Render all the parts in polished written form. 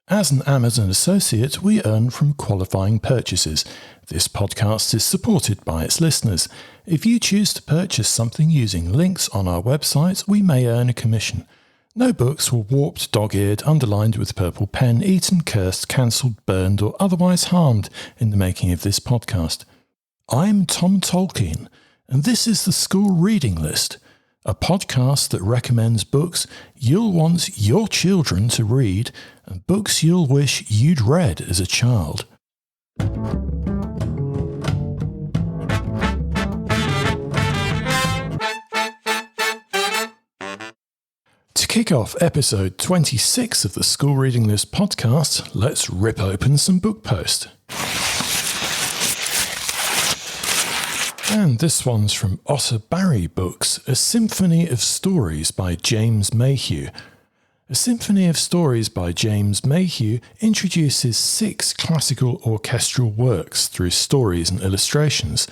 As an Amazon associate, we earn from qualifying purchases. This podcast is supported by its listeners. If you choose to purchase something using links on our website, we may earn a commission. No books were warped, dog-eared, underlined with purple pen, eaten, cursed, cancelled, burned, or otherwise harmed in the making of this podcast. I'm Tom Tolkien, and this is the School Reading List, a podcast that recommends books you'll want your children to read and books you'll wish you'd read as a child. To kick off episode 26 of the School Reading List podcast, let's rip open some book post. And this one's from Otter Barry Books, A Symphony of Stories by James Mayhew. A Symphony of Stories by James Mayhew introduces 6 classical orchestral works through stories and illustrations.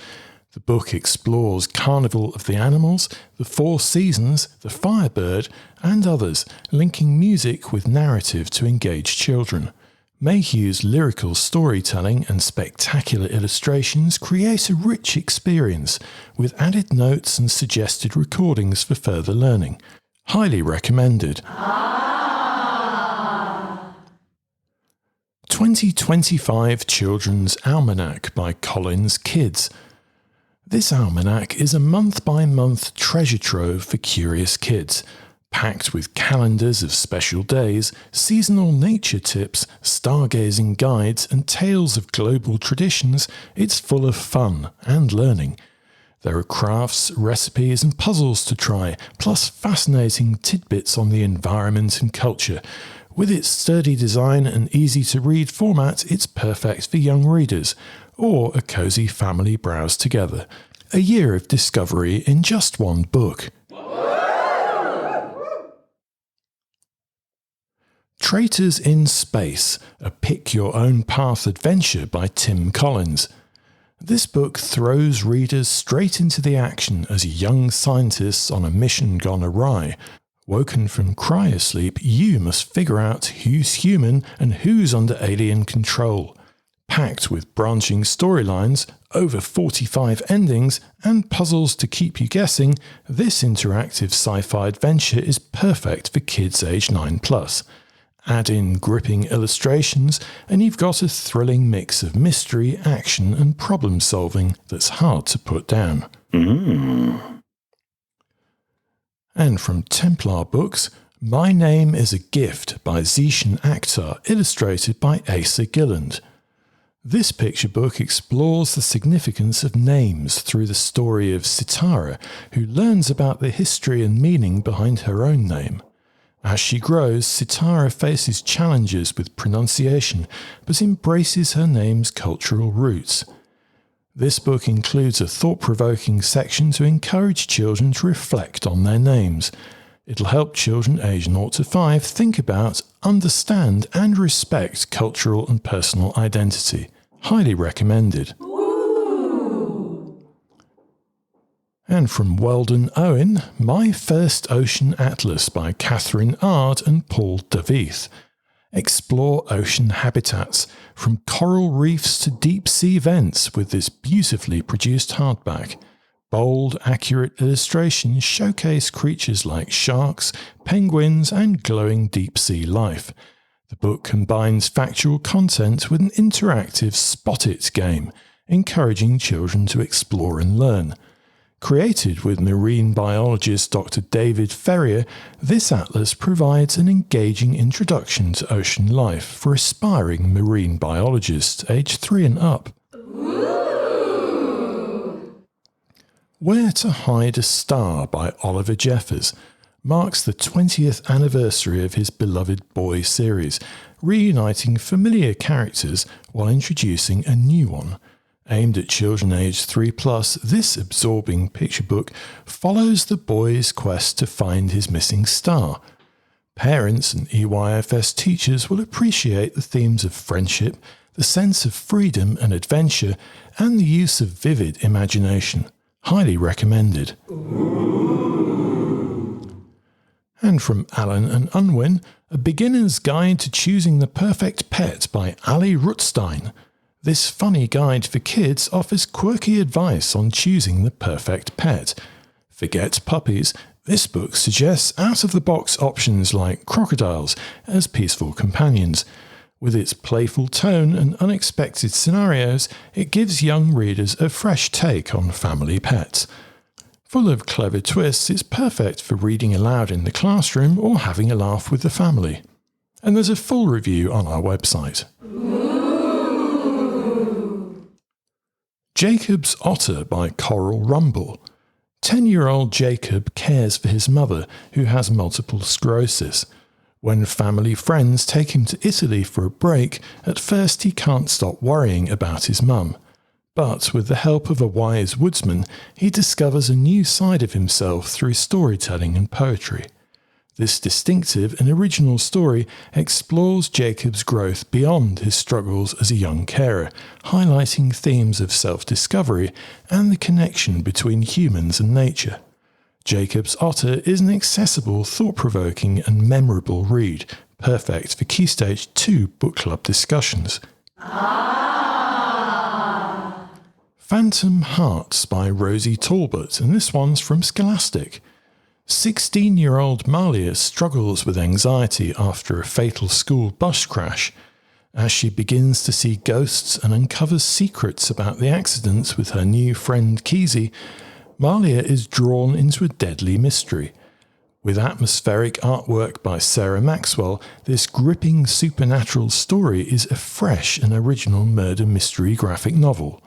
The book explores Carnival of the Animals, The Four Seasons, The Firebird, and others, linking music with narrative to engage children. Mayhew's lyrical storytelling and spectacular illustrations create a rich experience, with added notes and suggested recordings for further learning. Highly recommended. 2025 Children's Almanac by Collins Kids. This almanac is a month-by-month treasure trove for curious kids. Packed with calendars of special days, seasonal nature tips, stargazing guides, and tales of global traditions, it's full of fun and learning. There are crafts, recipes, and puzzles to try, plus fascinating tidbits on the environment and culture. With its sturdy design and easy-to-read format, it's perfect for young readers, or a cosy family browse together. A year of discovery in just one book. Traitors in Space, a pick-your-own-path adventure by Tim Collins. This book throws readers straight into the action as young scientists on a mission gone awry. Woken from cryosleep, you must figure out who's human and who's under alien control. Packed with branching storylines, over 45 endings, and puzzles to keep you guessing, this interactive sci-fi adventure is perfect for kids aged 9+. Add in gripping illustrations, and you've got a thrilling mix of mystery, action, and problem-solving that's hard to put down. And from Templar Books, My Name is a Gift by Zeshan Akhter, illustrated by Asa Gilland. This picture book explores the significance of names through the story of Sitara, who learns about the history and meaning behind her own name. As she grows, Sitara faces challenges with pronunciation, but embraces her name's cultural roots. This book includes a thought-provoking section to encourage children to reflect on their names. It'll help children aged 0 to 5 think about, understand, and respect cultural and personal identity. Highly recommended. And from Weldon Owen, My First Ocean Atlas by Catherine Ard and Paul Davies. Explore ocean habitats, from coral reefs to deep-sea vents, with this beautifully produced hardback. Bold, accurate illustrations showcase creatures like sharks, penguins, and glowing deep-sea life. The book combines factual content with an interactive Spot It game, encouraging children to explore and learn. Created with marine biologist Dr. David Ferrier, this atlas provides an engaging introduction to ocean life for aspiring marine biologists aged 3 and up. Where to Hide a Star by Oliver Jeffers marks the 20th anniversary of his beloved Boy series, reuniting familiar characters while introducing a new one. Aimed at children aged 3+, this absorbing picture book follows the boy's quest to find his missing star. Parents and EYFS teachers will appreciate the themes of friendship, the sense of freedom and adventure, and the use of vivid imagination. Highly recommended. And from Alan and Unwin, A Beginner's Guide to Choosing the Perfect Pet by Ali Rutstein. This funny guide for kids offers quirky advice on choosing the perfect pet. Forget puppies, this book suggests out-of-the-box options like crocodiles as peaceful companions. With its playful tone and unexpected scenarios, it gives young readers a fresh take on family pets. Full of clever twists, it's perfect for reading aloud in the classroom or having a laugh with the family. And there's a full review on our website. Jakub's Otter by Coral Rumble. 10-year-old Jakub cares for his mother, who has multiple sclerosis. When family friends take him to Italy for a break, at first he can't stop worrying about his mum. But with the help of a wise woodsman, he discovers a new side of himself through storytelling and poetry. This distinctive and original story explores Jakub's growth beyond his struggles as a young carer, highlighting themes of self-discovery and the connection between humans and nature. Jakub's Otter is an accessible, thought-provoking and memorable read, perfect for Key Stage 2 book club discussions. Phantom Hearts by Rosie Talbot, and this one's from Scholastic. 16-year-old Malia struggles with anxiety after a fatal school bus crash. As she begins to see ghosts and uncovers secrets about the accidents with her new friend Keezy, Malia is drawn into a deadly mystery. With atmospheric artwork by Sarah Maxwell, this gripping supernatural story is a fresh and original murder mystery graphic novel.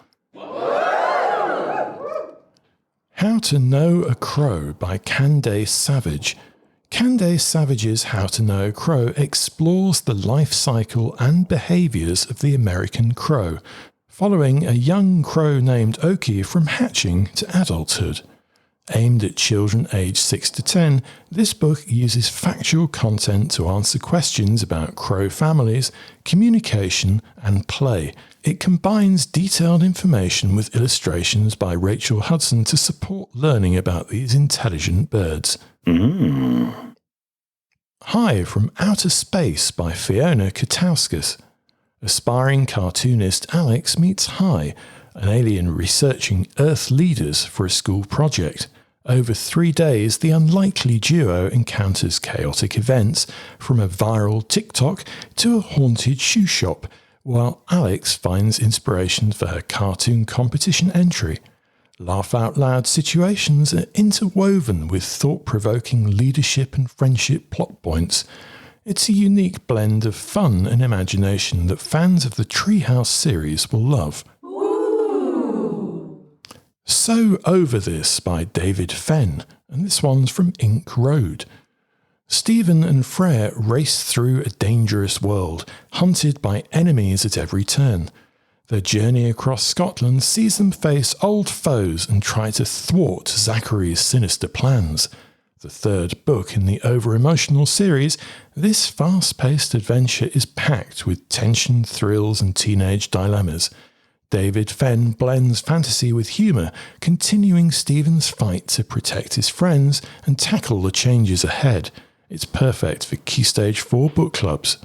How to Know a Crow by Candace Savage. Candace Savage's How to Know a Crow explores the life cycle and behaviours of the American crow, following a young crow named Oki from hatching to adulthood. Aimed at children aged 6 to 10, this book uses factual content to answer questions about crow families, communication, and play. It combines detailed information with illustrations by Rachel Hudson to support learning about these intelligent birds. Hi from Outer Space by Fiona Katauskas. Aspiring cartoonist Alex meets Hi, an alien researching Earth leaders for a school project. Over 3 days, the unlikely duo encounters chaotic events, from a viral TikTok to a haunted shoe shop, while Alex finds inspiration for her cartoon competition entry. Laugh-out-loud situations are interwoven with thought-provoking leadership and friendship plot points. It's a unique blend of fun and imagination that fans of the Treehouse series will love. So Over This by David Fenne, and this one's from Ink Road. Stephen and Frere race through a dangerous world, hunted by enemies at every turn. Their journey across Scotland sees them face old foes and try to thwart Zachary's sinister plans. The third book in the over-emotional series, this fast-paced adventure is packed with tension, thrills and teenage dilemmas. David Fenne blends fantasy with humour, continuing Stephen's fight to protect his friends and tackle the changes ahead. It's perfect for Key Stage 4 book clubs.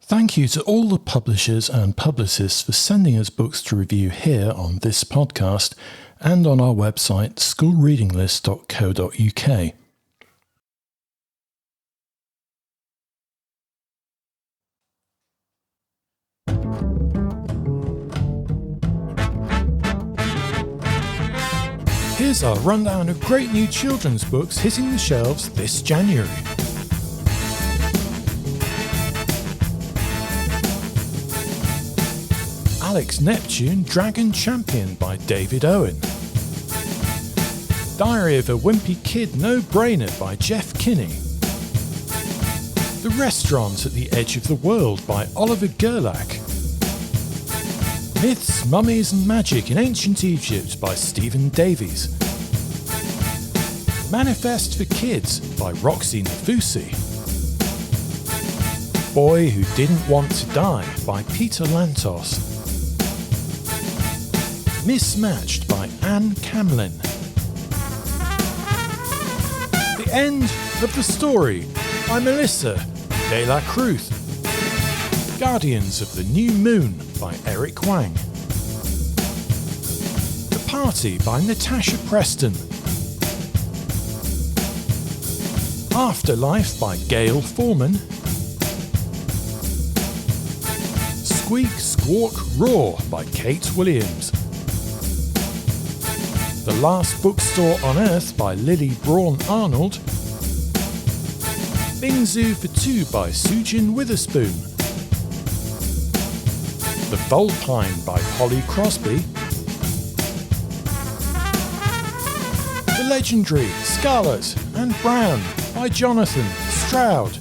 Thank you to all the publishers and publicists for sending us books to review here on this podcast and on our website schoolreadinglist.co.uk. Here's our rundown of great new children's books hitting the shelves this January. Alex Neptune, Dragon Champion by David Owen. Diary of a Wimpy Kid No-Brainer by Jeff Kinney. The Restaurant at the Edge of the World by Oliver Gerlach. Myths, Mummies and Magic in Ancient Egypt by Stephen Davies. Manifest for Kids by Roxy Nafusi. Boy Who Didn't Want to Die by Peter Lantos. Mismatched by Anne Camlin. The End of the Story by Melissa de la Cruz. Guardians of the New Moon by Eric Wang. The Party by Natasha Preston. Afterlife by Gail Foreman. Squeak Squawk Roar by Kate Williams. The Last Bookstore on Earth by Lily Braun Arnold. Bing Zoo for Two by Sujin Witherspoon. The Volpine by Holly Crosby. The Legendary Scarlet and Brown by Jonathan Stroud.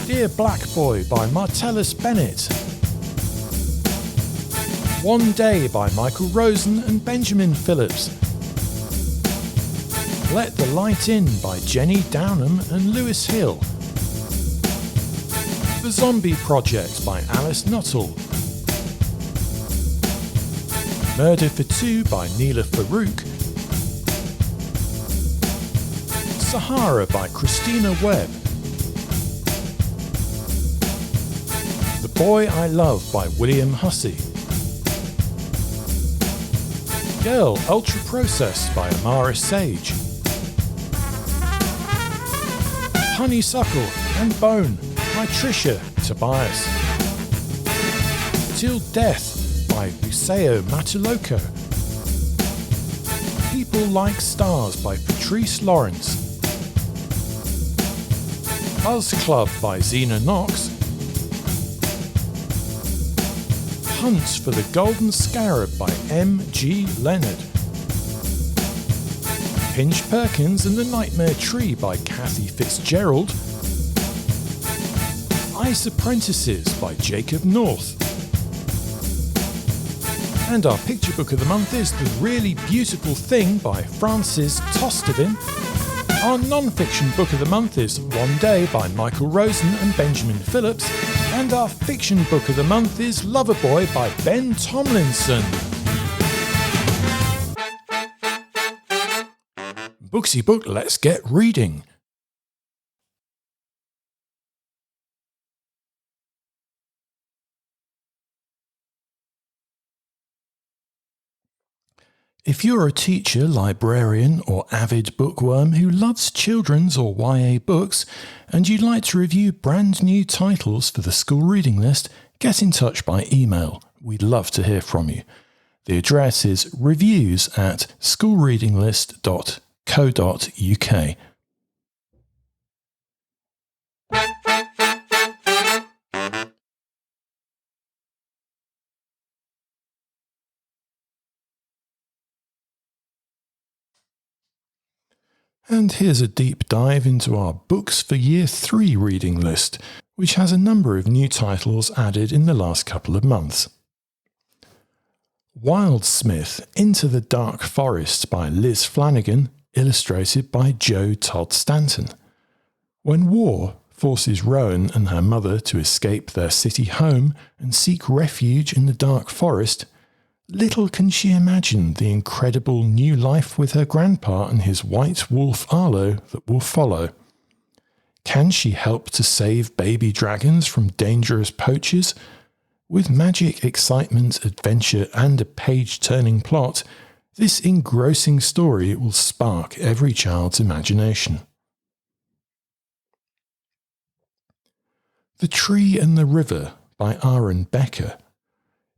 Dear Black Boy by Martellus Bennett. One Day by Michael Rosen and Benjamin Phillips. Let the Light In by Jenny Downham and Lewis Hill. The Zombie Project by Alice Nuttall. Murder for Two by Neela Farouk. Sahara by Christina Webb. The Boy I Love by William Hussey. Girl Ultra Processed by Amara Sage. Honeysuckle and Bone by Tricia Tobias. Till Death by Buseo Matuloko. People Like Stars by Patrice Lawrence. Buzz Club by Zena Knox. Hunt for the Golden Scarab by M.G. Leonard. Pinch Perkins and the Nightmare Tree by Kathy Fitzgerald. Ice Apprentices by Jacob North. And our picture book of the month is The Really Beautiful Thing by Frances Tostevin. Our non-fiction book of the month is One Day by Michael Rosen and Benjamin Phillips. And our fiction book of the month is Loverboy by Ben Tomlinson. Booksy Book, let's get reading. If you're a teacher, librarian or avid bookworm who loves children's or YA books and you'd like to review brand new titles for the school reading list, get in touch by email. We'd love to hear from you. The address is reviews@schoolreadinglist.co.uk. And here's a deep dive into our Books for Year 3 reading list, which has a number of new titles added in the last couple of months. Wildsmith Into the Dark Forest by Liz Flanagan, illustrated by Joe Todd Stanton. When war forces Rowan and her mother to escape their city home and seek refuge in the dark forest, little can she imagine the incredible new life with her grandpa and his white wolf Arlo that will follow. Can she help to save baby dragons from dangerous poachers? With magic, excitement, adventure and a page-turning plot, this engrossing story will spark every child's imagination. The Tree and the River by Aaron Becker.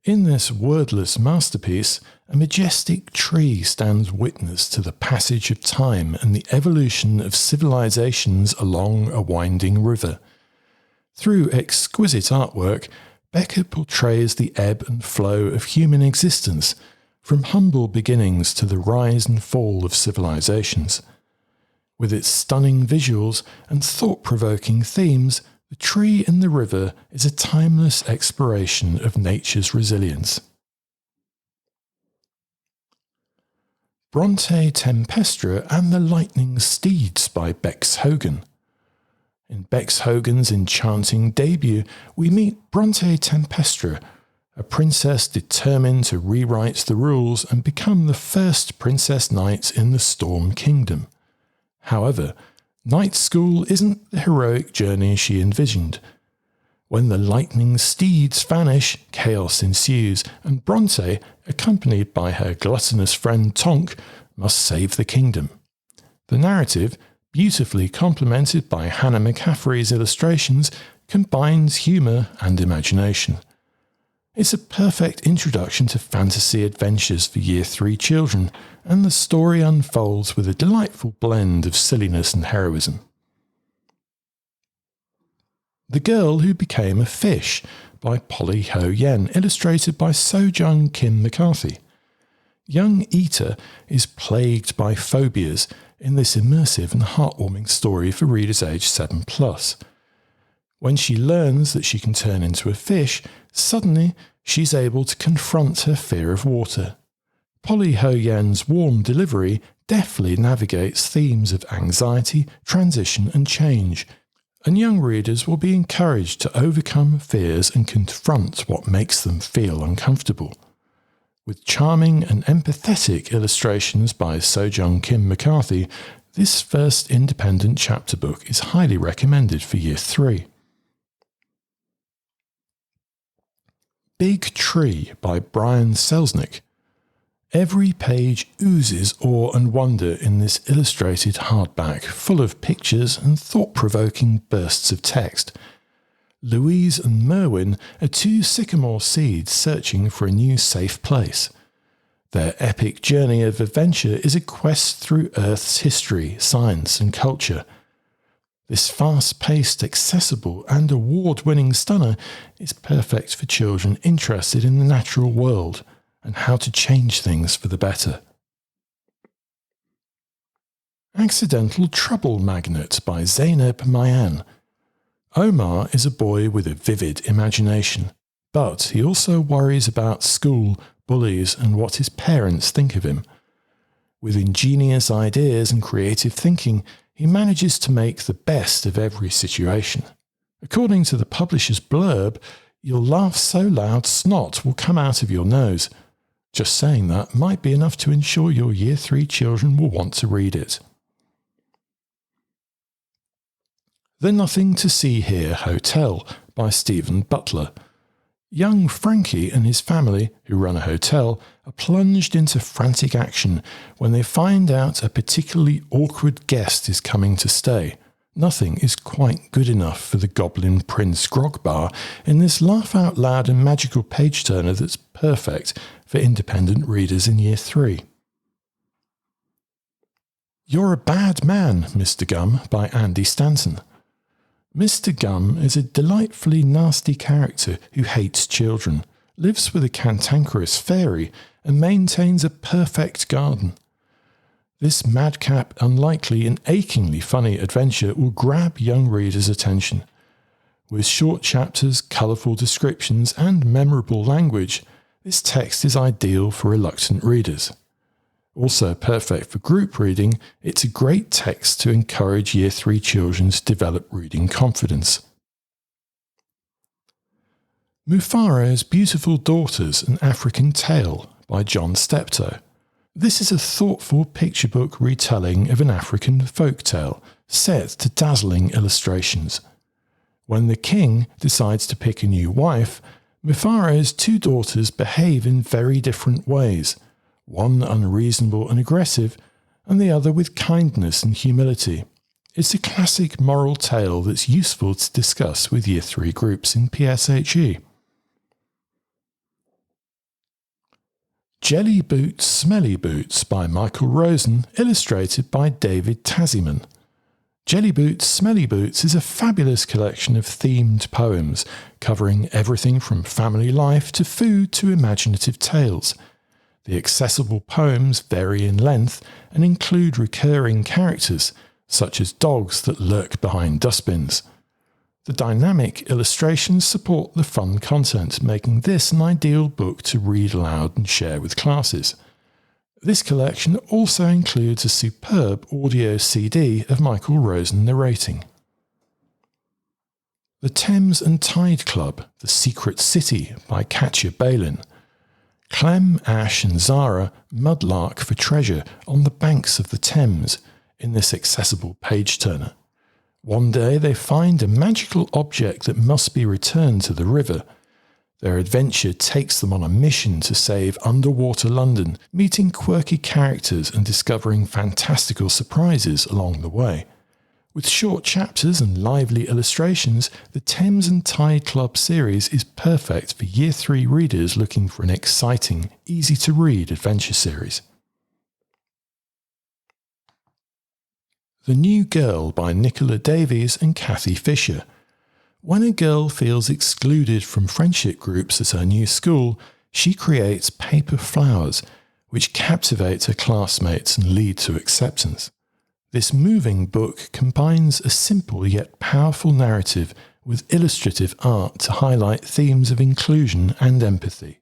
In this wordless masterpiece, a majestic tree stands witness to the passage of time and the evolution of civilizations along a winding river. Through exquisite artwork, Becker portrays the ebb and flow of human existence, from humble beginnings to the rise and fall of civilizations. With its stunning visuals and thought-provoking themes, The Tree and the River is a timeless exploration of nature's resilience. Bronte Tempestra and the Lightning Steeds by Bex Hogan. In Bex Hogan's enchanting debut, we meet Bronte Tempestra, a princess determined to rewrite the rules and become the first princess knight in the Storm Kingdom. However, night school isn't the heroic journey she envisioned. When the lightning steeds vanish, chaos ensues, and Bronte, accompanied by her gluttonous friend Tonk, must save the kingdom. The narrative, beautifully complemented by Hannah McCaffrey's illustrations, combines humour and imagination. It's a perfect introduction to fantasy adventures for Year 3 children, and the story unfolds with a delightful blend of silliness and heroism. The Girl Who Became a Fish by Polly Ho Yen, illustrated by Sojung Kim McCarthy. Young Eater is plagued by phobias in this immersive and heartwarming story for readers aged 7+. When she learns that she can turn into a fish, suddenly she's able to confront her fear of water. Polly Ho Yen's warm delivery deftly navigates themes of anxiety, transition and change, and young readers will be encouraged to overcome fears and confront what makes them feel uncomfortable. With charming and empathetic illustrations by Sojung Kim McCarthy, this first independent chapter book is highly recommended for Year 3. Big Tree by Brian Selznick. Every page oozes awe and wonder in this illustrated hardback, full of pictures and thought-provoking bursts of text. Louise and Merwin are two sycamore seeds searching for a new safe place. Their epic journey of adventure is a quest through Earth's history, science and culture. This fast-paced, accessible and award-winning stunner is perfect for children interested in the natural world and how to change things for the better. Accidental Trouble Magnet by Zainab Mayan. Omar is a boy with a vivid imagination, but he also worries about school, bullies and what his parents think of him. With ingenious ideas and creative thinking, he manages to make the best of every situation. According to the publisher's blurb, you'll laugh so loud snot will come out of your nose. Just saying that might be enough to ensure your Year 3 children will want to read it. The Nothing to See Here Hotel by Stephen Butler. Young Frankie and his family, who run a hotel, are plunged into frantic action when they find out a particularly awkward guest is coming to stay. Nothing is quite good enough for the Goblin Prince grog bar in this laugh-out-loud and magical page-turner that's perfect for independent readers in Year 3. You're a Bad Man, Mr. Gum by Andy Stanton. Mr. Gum is a delightfully nasty character who hates children, lives with a cantankerous fairy, and maintains a perfect garden. This madcap, unlikely and achingly funny adventure will grab young readers' attention. With short chapters, colourful descriptions and memorable language, this text is ideal for reluctant readers. Also perfect for group reading, it's a great text to encourage Year 3 children to develop reading confidence. Mufara's Beautiful Daughters, An African Tale by John Steptoe. This is a thoughtful picture book retelling of an African folk tale, set to dazzling illustrations. When the king decides to pick a new wife, Mufara's two daughters behave in very different ways. One unreasonable and aggressive, and the other with kindness and humility. It's a classic moral tale that's useful to discuss with Year 3 groups in PSHE. Jelly Boots, Smelly Boots by Michael Rosen, illustrated by David Tasman. Jelly Boots, Smelly Boots is a fabulous collection of themed poems, covering everything from family life to food to imaginative tales. The accessible poems vary in length and include recurring characters, such as dogs that lurk behind dustbins. The dynamic illustrations support the fun content, making this an ideal book to read aloud and share with classes. This collection also includes a superb audio CD of Michael Rosen narrating. The Thames and Tide Club, The Secret City by Katja Balin. Clem, Ash and Zara mudlark for treasure on the banks of the Thames in this accessible page-turner. One day they find a magical object that must be returned to the river. Their adventure takes them on a mission to save underwater London, meeting quirky characters and discovering fantastical surprises along the way. With short chapters and lively illustrations, the Thames and Tide Club series is perfect for Year 3 readers looking for an exciting, easy-to-read adventure series. The New Girl by Nicola Davies and Kathy Fisher. When a girl feels excluded from friendship groups at her new school, she creates paper flowers, which captivate her classmates and lead to acceptance. This moving book combines a simple yet powerful narrative with illustrative art to highlight themes of inclusion and empathy.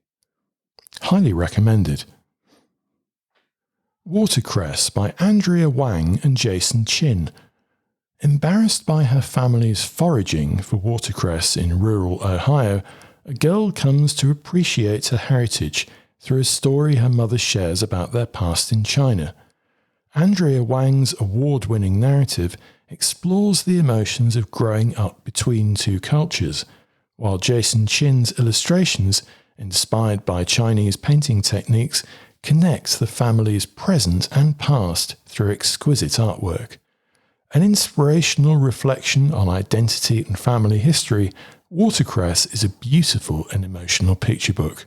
Highly recommended. Watercress by Andrea Wang and Jason Chin. Embarrassed by her family's foraging for watercress in rural Ohio, a girl comes to appreciate her heritage through a story her mother shares about their past in China. Andrea Wang's award-winning narrative explores the emotions of growing up between two cultures, while Jason Chin's illustrations, inspired by Chinese painting techniques, connect the family's present and past through exquisite artwork. An inspirational reflection on identity and family history, Watercress is a beautiful and emotional picture book.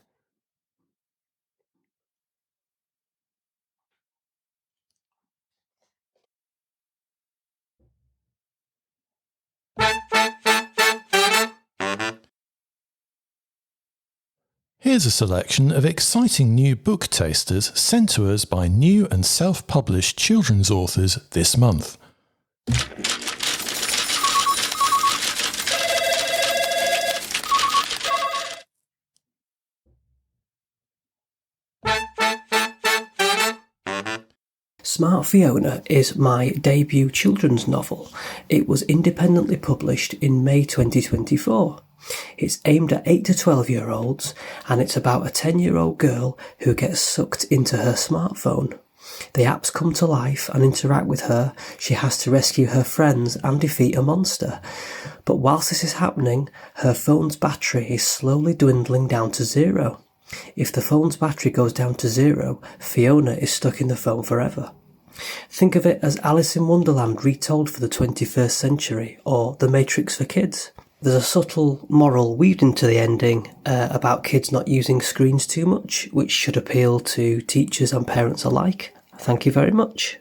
Here's a selection of exciting new book tasters sent to us by new and self-published children's authors this month. Smart Fiona is my debut children's novel. It was independently published in May 2024. It's aimed at 8 to 12-year-olds, and it's about a 10-year-old girl who gets sucked into her smartphone. The apps come to life and interact with her. She has to rescue her friends and defeat a monster. But whilst this is happening, her phone's battery is slowly dwindling down to zero. If the phone's battery goes down to zero, Fiona is stuck in the phone forever. Think of it as Alice in Wonderland retold for the 21st century, or The Matrix for kids. There's a subtle moral weaved into the ending about kids not using screens too much, which should appeal to teachers and parents alike. Thank you very much.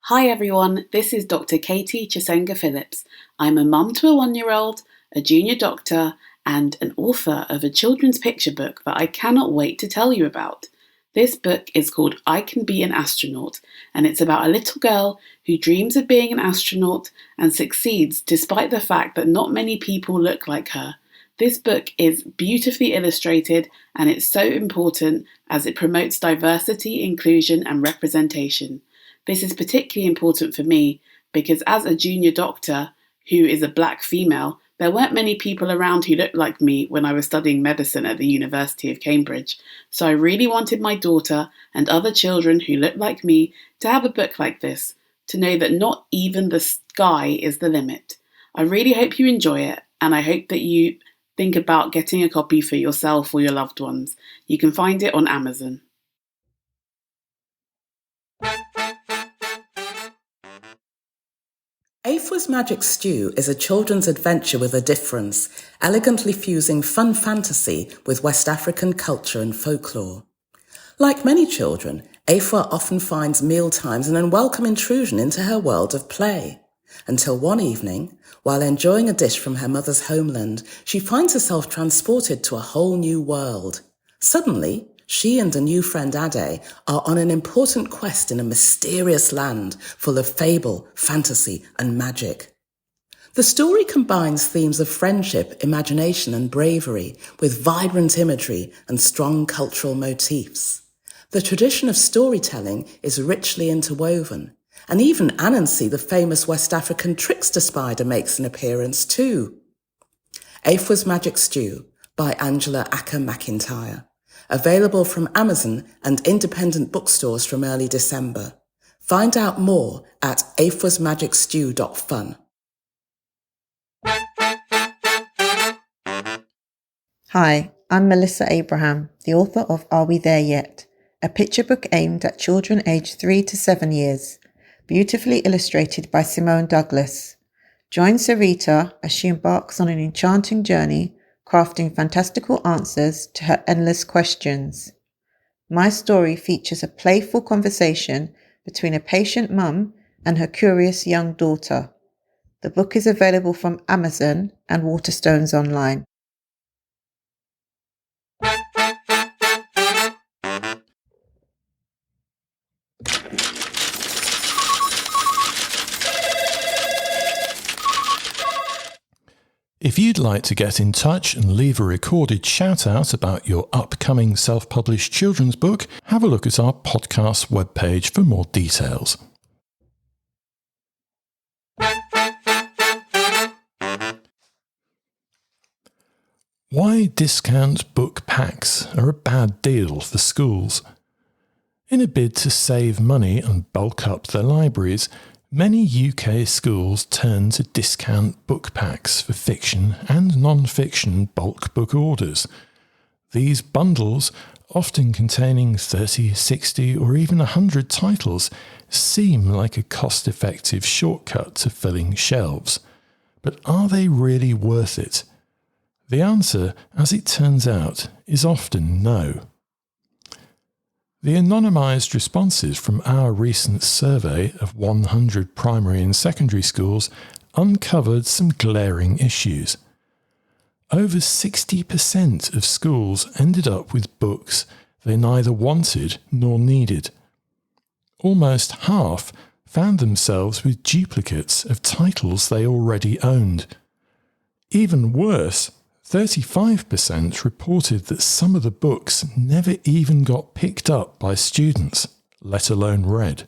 Hi everyone, this is Dr. Katie Chisenga Phillips. I'm a mum to a 1-year-old, a junior doctor, and an author of a children's picture book that I cannot wait to tell you about. This book is called I Can Be an Astronaut, and it's about a little girl who dreams of being an astronaut and succeeds despite the fact that not many people look like her. This book is beautifully illustrated, and it's so important as it promotes diversity, inclusion, and representation. This is particularly important for me because as a junior doctor who is a black female, there weren't many people around who looked like me when I was studying medicine at the University of Cambridge, so I really wanted my daughter and other children who look like me to have a book like this, to know that not even the sky is the limit. I really hope you enjoy it, and I hope that you think about getting a copy for yourself or your loved ones. You can find it on Amazon. Aoife's Magic Stew is a children's adventure with a difference, elegantly fusing fun fantasy with West African culture and folklore. Like many children, Aoife often finds mealtimes an unwelcome intrusion into her world of play. Until one evening, while enjoying a dish from her mother's homeland, she finds herself transported to a whole new world. Suddenly, she and a new friend Ade are on an important quest in a mysterious land full of fable, fantasy, and magic. The story combines themes of friendship, imagination, and bravery with vibrant imagery and strong cultural motifs. The tradition of storytelling is richly interwoven, and even Anansi, the famous West African trickster spider, makes an appearance too. Aphra's Magic Stew by Angela Acker McIntyre. Available from Amazon and independent bookstores from early December. Find out more at aphrasmagicstew.fun. Hi, I'm Melissa Abraham, the author of Are We There Yet? A picture book aimed at children aged 3 to 7 years, beautifully illustrated by Simone Douglas. Join Sarita as she embarks on an enchanting journey, crafting fantastical answers to her endless questions. My story features a playful conversation between a patient mum and her curious young daughter. The book is available from Amazon and Waterstones Online. If you'd like to get in touch and leave a recorded shout-out about your upcoming self-published children's book, have a look at our podcast webpage for more details. Why discount book packs are a bad deal for schools. In a bid to save money and bulk up their libraries, many UK schools turn to discount book packs for fiction and non-fiction bulk book orders. These bundles, often containing 30, 60 or even 100 titles, seem like a cost-effective shortcut to filling shelves. But are they really worth it? The answer, as it turns out, is often no. The anonymised responses from our recent survey of 100 primary and secondary schools uncovered some glaring issues. Over 60% of schools ended up with books they neither wanted nor needed. Almost half found themselves with duplicates of titles they already owned. Even worse, 35% reported that some of the books never even got picked up by students, let alone read.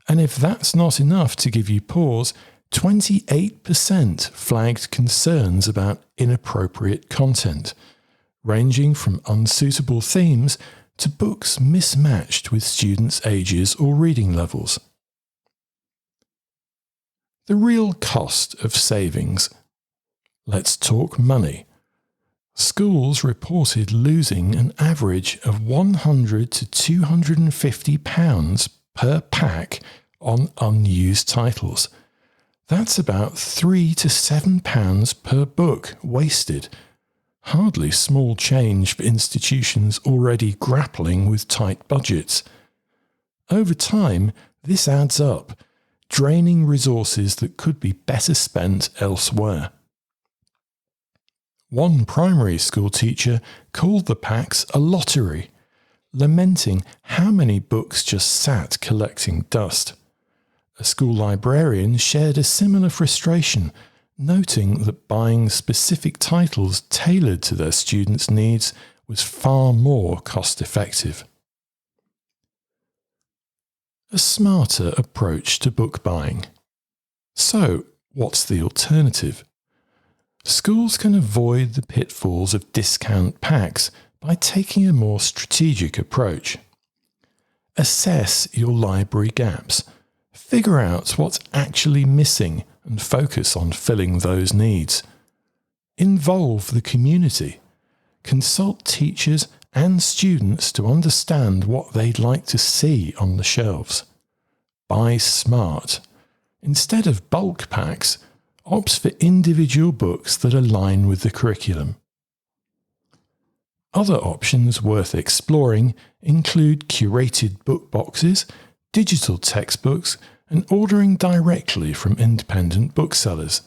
And if that's not enough to give you pause, 28% flagged concerns about inappropriate content, ranging from unsuitable themes to books mismatched with students' ages or reading levels. The real cost of savings. Let's talk money. Schools reported losing an average of £100 to £250 per pack on unused titles. That's about £3 to £7 per book wasted. Hardly small change for institutions already grappling with tight budgets. Over time, this adds up, draining resources that could be better spent elsewhere. One primary school teacher called the packs a lottery, lamenting how many books just sat collecting dust. A school librarian shared a similar frustration, noting that buying specific titles tailored to their students' needs was far more cost-effective. A smarter approach to book buying. So, what's the alternative? Schools can avoid the pitfalls of discount packs by taking a more strategic approach. Assess your library gaps. Figure out what's actually missing and focus on filling those needs. Involve the community. Consult teachers and students to understand what they'd like to see on the shelves. Buy smart. Instead of bulk packs, opt for individual books that align with the curriculum. Other options worth exploring include curated book boxes, digital textbooks, and ordering directly from independent booksellers.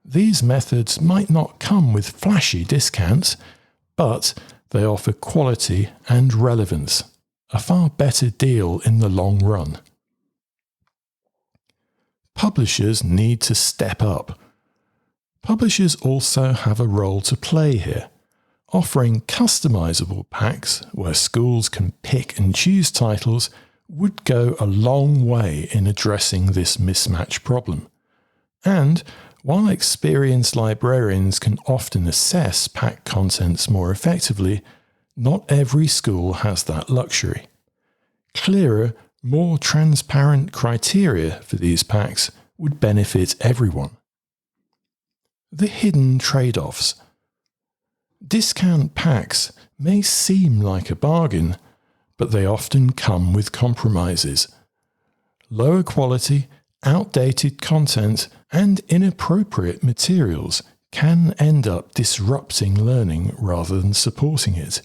These methods might not come with flashy discounts, but they offer quality and relevance, a far better deal in the long run. Publishers need to step up. Publishers also have a role to play here. Offering customisable packs where schools can pick and choose titles would go a long way in addressing this mismatch problem. And while experienced librarians can often assess pack contents more effectively, not every school has that luxury. Clearer, more transparent criteria for these packs would benefit everyone. The hidden trade-offs. Discount packs may seem like a bargain, but they often come with compromises. Lower quality, outdated content, and inappropriate materials can end up disrupting learning rather than supporting it.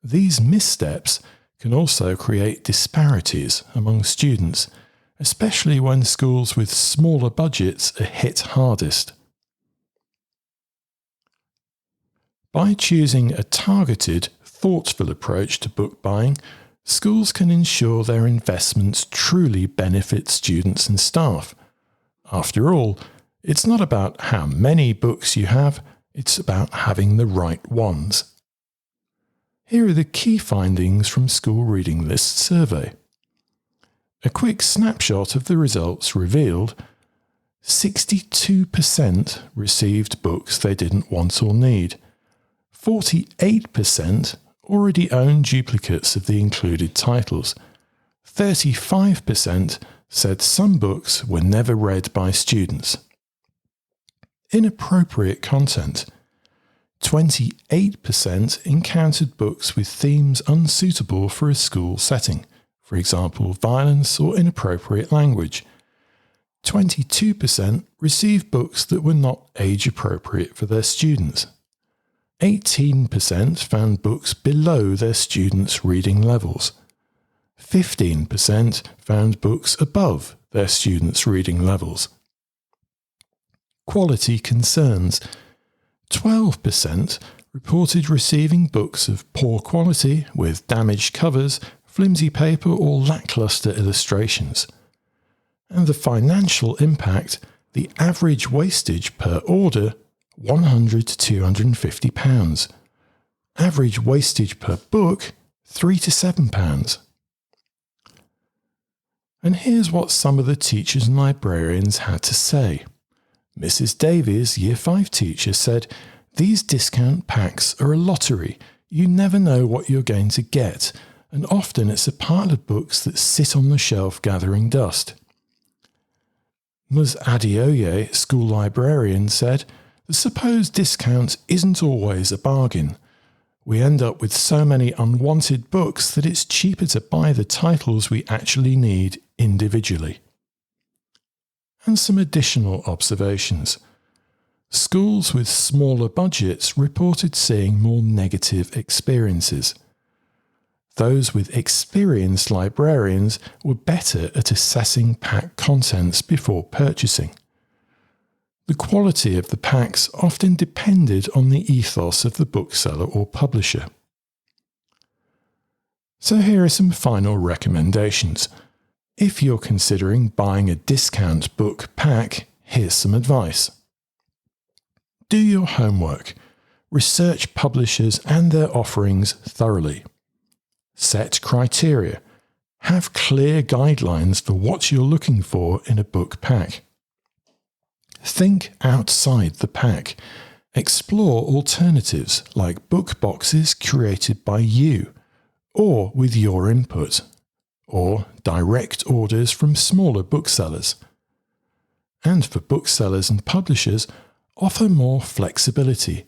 These missteps can also create disparities among students, especially when schools with smaller budgets are hit hardest. By choosing a targeted, thoughtful approach to book buying, schools can ensure their investments truly benefit students and staff. After all, it's not about how many books you have, it's about having the right ones. Here are the key findings from School Reading List survey. A quick snapshot of the results revealed 62% received books they didn't want or need. 48% already own duplicates of the included titles. 35% said some books were never read by students. Inappropriate content. 28% encountered books with themes unsuitable for a school setting, for example, violence or inappropriate language. 22% received books that were not age appropriate for their students. 18% found books below their students' reading levels. 15% found books above their students' reading levels. Quality concerns. 12% reported receiving books of poor quality with damaged covers, flimsy paper or lackluster illustrations. And the financial impact, the average wastage per order, £100 to £250. Average wastage per book, £3 to £7. And here's what some of the teachers and librarians had to say. Mrs. Davies, Year 5 teacher, said, "These discount packs are a lottery. You never know what you're going to get, and often it's a pile of books that sit on the shelf gathering dust." Ms. Adeoye, school librarian, said, "The supposed discount isn't always a bargain. We end up with so many unwanted books that it's cheaper to buy the titles we actually need individually." And some additional observations. Schools with smaller budgets reported seeing more negative experiences. Those with experienced librarians were better at assessing pack contents before purchasing. The quality of the packs often depended on the ethos of the bookseller or publisher. So here are some final recommendations. If you're considering buying a discount book pack, here's some advice. Do your homework. Research publishers and their offerings thoroughly. Set criteria. Have clear guidelines for what you're looking for in a book pack. Think outside the pack. Explore alternatives like book boxes curated by you, or with your input, or direct orders from smaller booksellers. And for booksellers and publishers, offer more flexibility.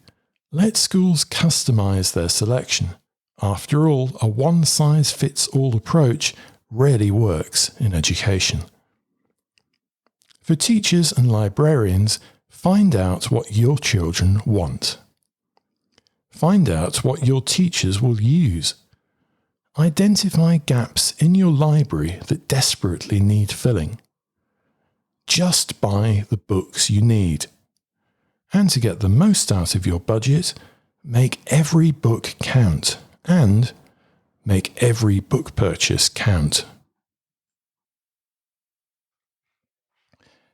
Let schools customize their selection. After all, a one-size-fits-all approach rarely works in education. For teachers and librarians, find out what your children want. Find out what your teachers will use. Identify gaps in your library that desperately need filling. Just buy the books you need. And to get the most out of your budget, make every book count and make every book purchase count.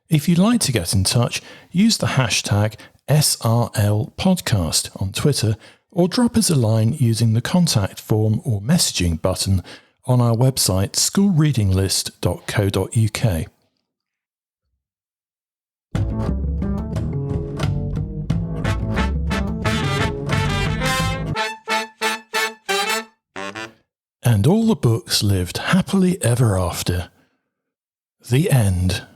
If you'd like to get in touch, use the hashtag SRLpodcast on Twitter or drop us a line using the contact form or messaging button on our website schoolreadinglist.co.uk. And all the books lived happily ever after. The end.